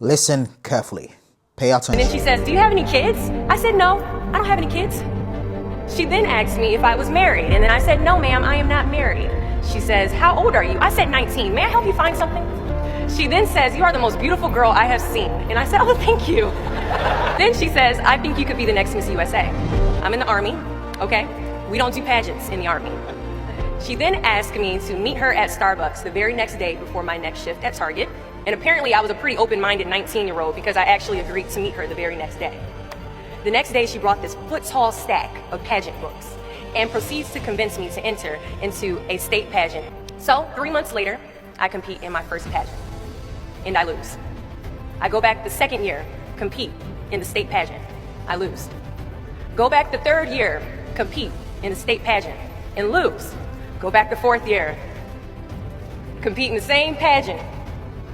Listen carefully. Pay And then attention. she says, do you have any kids? I said, no, I don't have any kids. She then asked me if I was married, and then I said, no, ma'am, I am not married. She says, how old are you? I said, 19. May I help you find something? She then says, you are the most beautiful girl I have seen. And I said, oh, thank you. Then she says, I think you could be the next Miss USA. I'm in the Army, okay? We don't do pageants in the Army. She then asked me to meet her at Starbucks the very next day before my next shift at Target. And apparently I was a pretty open-minded 19-year-old because I actually agreed to meet her the very next day. The next day she brought this foot-tall stack of pageant books and proceeds to convince me to enter into a state pageant. So 3 months later, I compete in my first pageant, and I lose. I go back the second year, compete in the state pageant, I lose. Go back the third year, compete in the state pageant, and lose. Go back the fourth year, compete in the same pageant,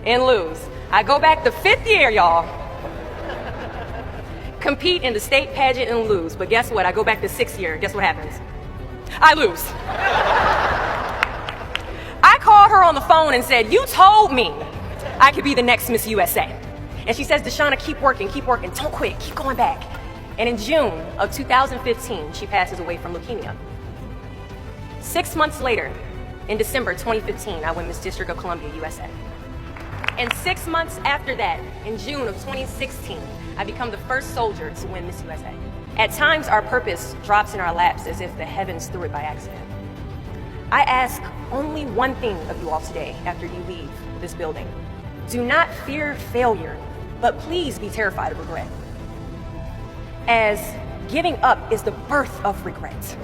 and lose. I go back the fifth year, y'all, compete in the state pageant and lose. But guess what? I go back the sixth year. Guess what happens? I lose. I called her on the phone and said, you told me I could be the next Miss USA. And she says, Deshauna, keep working, don't quit, keep going back. And in June of 2015, she passes away from leukemia. 6 months later, in December 2015, I win Miss District of Columbia, USA. And 6 months after that, in June of 2016, I become the first soldier to win Miss USA. At times, our purpose drops in our laps as if the heavens threw it by accident. I ask only one thing of you all today after you leave this building. Do not fear failure, but please be terrified of regret, as giving up is the birth of regret.